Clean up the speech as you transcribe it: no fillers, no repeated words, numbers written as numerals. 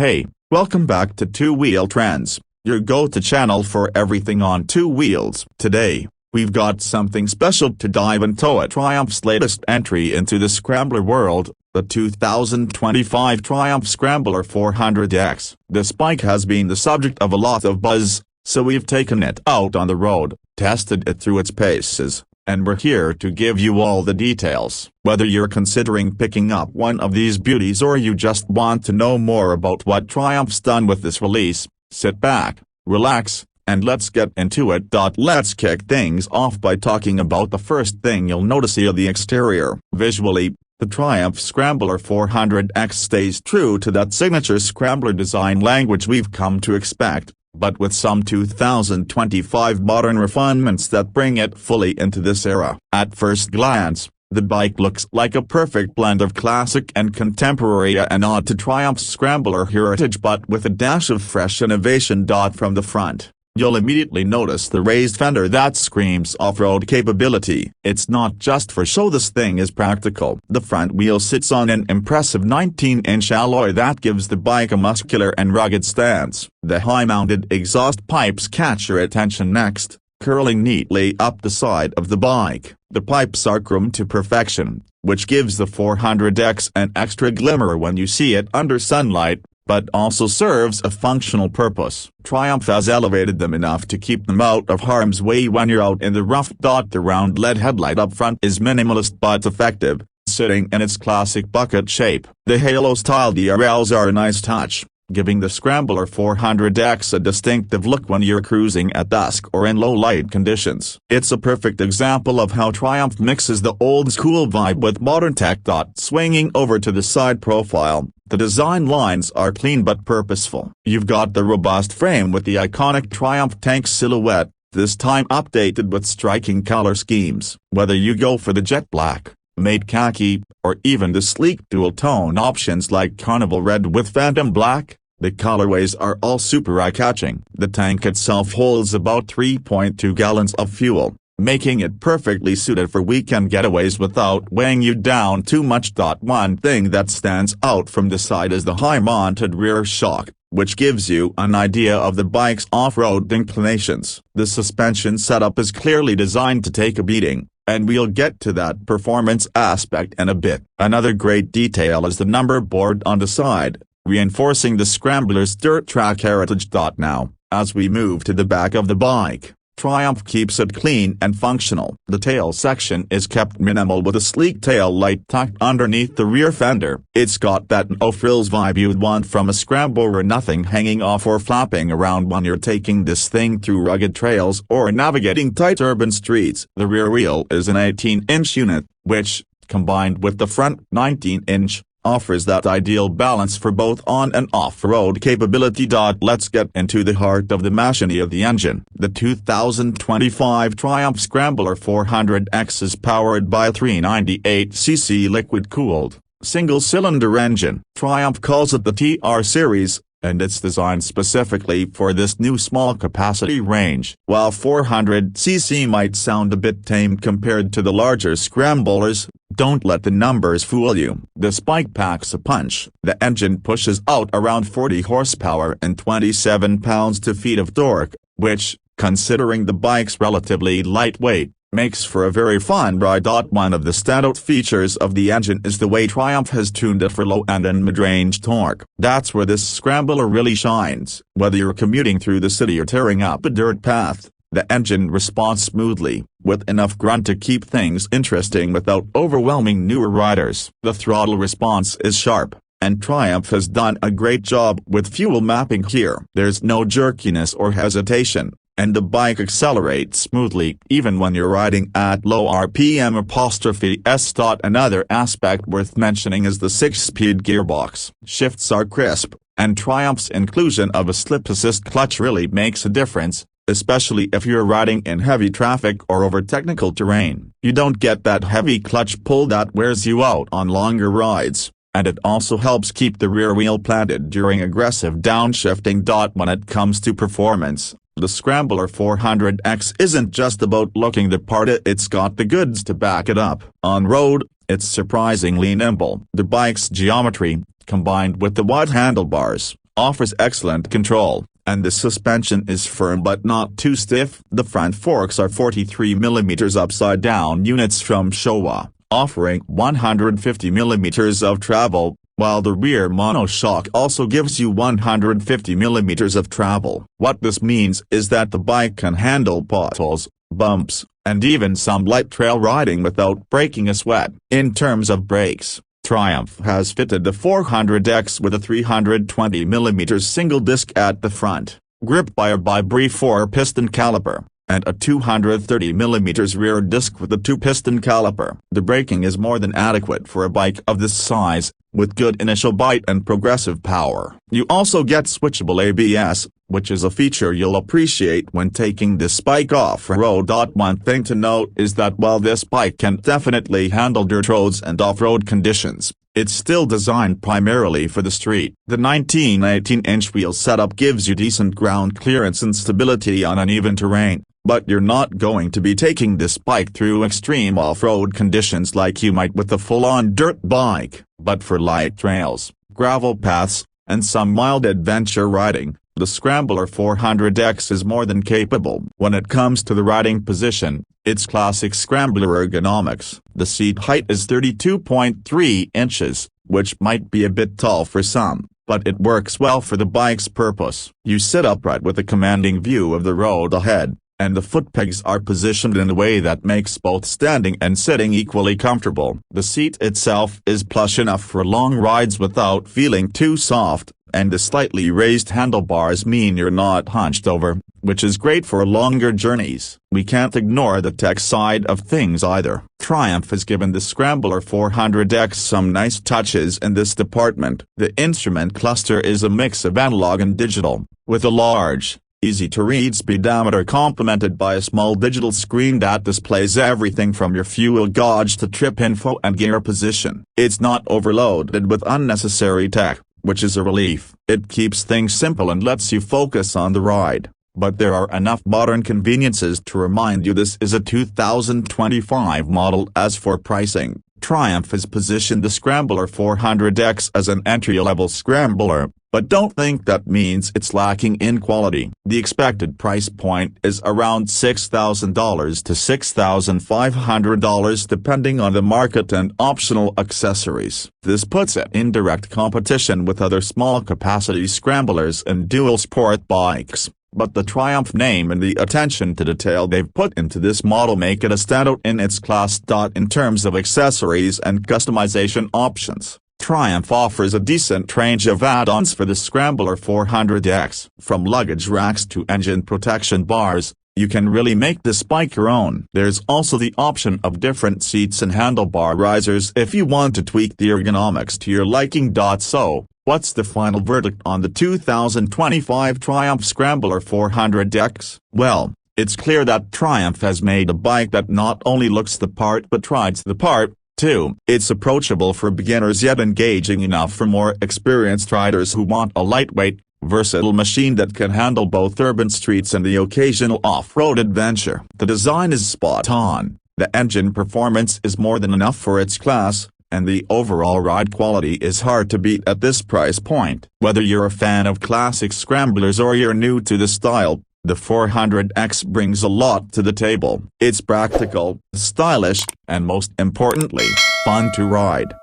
Hey, welcome back to Two Wheel Trends, your go-to channel for everything on two wheels. Today, we've got something special to dive into. Triumph's latest entry into the Scrambler world, the 2025 Triumph Scrambler 400X. This bike has been the subject of a lot of buzz, so we've taken it out on the road, tested it through its paces, and we're here to give you all the details. Whether you're considering picking up one of these beauties or you just want to know more about what Triumph's done with this release, sit back, relax, and let's get into it. Let's kick things off by talking about the first thing you'll notice here: the exterior. Visually, the Triumph Scrambler 400X stays true to that signature Scrambler design language we've come to expect, but with some 2025 modern refinements that bring it fully into this era. At first glance, the bike looks like a perfect blend of classic and contemporary, an ode to Triumph's Scrambler heritage but with a dash of fresh innovation. From the front, you'll immediately notice the raised fender that screams off-road capability. It's not just for show, this thing is practical. The front wheel sits on an impressive 19-inch alloy that gives the bike a muscular and rugged stance. The high-mounted exhaust pipes catch your attention next, curling neatly up the side of the bike. The pipes are chromed to perfection, which gives the 400X an extra glimmer when you see it under sunlight, but also serves a functional purpose. Triumph has elevated them enough to keep them out of harm's way when you're out in the rough. The round LED headlight up front is minimalist but effective, sitting in its classic bucket shape. The halo-style DRLs are a nice touch, giving the Scrambler 400X a distinctive look when you're cruising at dusk or in low-light conditions. It's a perfect example of how Triumph mixes the old-school vibe with modern tech. Swinging over to the side profile, the design lines are clean but purposeful. You've got the robust frame with the iconic Triumph tank silhouette, this time updated with striking color schemes. Whether you go for the jet black, matte khaki, or even the sleek dual-tone options like Carnival Red with Phantom Black, the colorways are all super eye-catching. The tank itself holds about 3.2 gallons of fuel, making it perfectly suited for weekend getaways without weighing you down too much. One thing that stands out from the side is the high-mounted rear shock, which gives you an idea of the bike's off-road inclinations. The suspension setup is clearly designed to take a beating, and we'll get to that performance aspect in a bit. Another great detail is the number board on the side, reinforcing the Scrambler's dirt track heritage. Now, as we move to the back of the bike, Triumph keeps it clean and functional. The tail section is kept minimal with a sleek tail light tucked underneath the rear fender. It's got that no-frills vibe you'd want from a Scrambler, nothing hanging off or flapping around when you're taking this thing through rugged trails or navigating tight urban streets. The rear wheel is an 18-inch unit, which, combined with the front 19-inch, offers that ideal balance for both on and off-road capability. Let's get into the heart of the machinery of the engine. The 2025 Triumph Scrambler 400X is powered by a 398cc liquid-cooled, single-cylinder engine. Triumph calls it the TR series, and it's designed specifically for this new small-capacity range. While 400cc might sound a bit tame compared to the larger Scramblers, don't let the numbers fool you. This bike packs a punch. The engine pushes out around 40 horsepower and 27 pounds-feet of torque, which, considering the bike's relatively lightweight, makes for a very fun ride. One of the standout features of the engine is the way Triumph has tuned it for low and mid-range torque. That's where this Scrambler really shines. Whether you're commuting through the city or tearing up a dirt path, the engine responds smoothly, with enough grunt to keep things interesting without overwhelming newer riders. The throttle response is sharp, and Triumph has done a great job with fuel mapping here. There's no jerkiness or hesitation, and the bike accelerates smoothly even when you're riding at low RPM''s. Another aspect worth mentioning is the 6-speed gearbox. Shifts are crisp, and Triumph's inclusion of a slip assist clutch really makes a difference, especially if you're riding in heavy traffic or over technical terrain. You don't get that heavy clutch pull that wears you out on longer rides, and it also helps keep the rear wheel planted during aggressive downshifting. When it comes to performance, the Scrambler 400X isn't just about looking the part, it's got the goods to back it up. On road, it's surprisingly nimble. The bike's geometry, combined with the wide handlebars, offers excellent control, and the suspension is firm but not too stiff. The front forks are 43mm upside-down units from Showa, offering 150mm of travel, while the rear monoshock also gives you 150mm of travel. What this means is that the bike can handle potholes, bumps, and even some light trail riding without breaking a sweat. In terms of brakes, Triumph has fitted the 400X with a 320mm single disc at the front, gripped by a Bri 4-piston caliper, and a 230mm rear disc with a 2-piston caliper. The braking is more than adequate for a bike of this size, with good initial bite and progressive power. You also get switchable ABS, which is a feature you'll appreciate when taking this bike off-road. One thing to note is that while this bike can definitely handle dirt roads and off-road conditions, it's still designed primarily for the street. The 19-18-inch wheel setup gives you decent ground clearance and stability on uneven terrain, but you're not going to be taking this bike through extreme off-road conditions like you might with a full-on dirt bike. But for light trails, gravel paths, and some mild adventure riding, the Scrambler 400X is more than capable. When it comes to the riding position, it's classic Scrambler ergonomics. The seat height is 32.3 inches, which might be a bit tall for some, but it works well for the bike's purpose. You sit upright with a commanding view of the road ahead, and the foot pegs are positioned in a way that makes both standing and sitting equally comfortable. The seat itself is plush enough for long rides without feeling too soft, and the slightly raised handlebars mean you're not hunched over, which is great for longer journeys. We can't ignore the tech side of things either. Triumph has given the Scrambler 400X some nice touches in this department. The instrument cluster is a mix of analog and digital, with a large, easy-to-read speedometer complemented by a small digital screen that displays everything from your fuel gauge to trip info and gear position. It's not overloaded with unnecessary tech, which is a relief. It keeps things simple and lets you focus on the ride, but there are enough modern conveniences to remind you this is a 2025 model. As for pricing, Triumph has positioned the Scrambler 400X as an entry-level scrambler, but don't think that means it's lacking in quality. The expected price point is around $6,000 to $6,500 depending on the market and optional accessories. This puts it in direct competition with other small-capacity scramblers and dual-sport bikes, but the Triumph name and the attention to detail they've put into this model make it a standout in its class. In terms of accessories and customization options, Triumph offers a decent range of add-ons for the Scrambler 400X. From luggage racks to engine protection bars, you can really make this bike your own. There's also the option of different seats and handlebar risers if you want to tweak the ergonomics to your liking. So, what's the final verdict on the 2025 Triumph Scrambler 400X? Well, it's clear that Triumph has made a bike that not only looks the part but rides the part, too. It's approachable for beginners yet engaging enough for more experienced riders who want a lightweight, versatile machine that can handle both urban streets and the occasional off-road adventure. The design is spot on, the engine performance is more than enough for its class, and the overall ride quality is hard to beat at this price point. Whether you're a fan of classic scramblers or you're new to the style, the 400X brings a lot to the table. It's practical, stylish, and most importantly, fun to ride.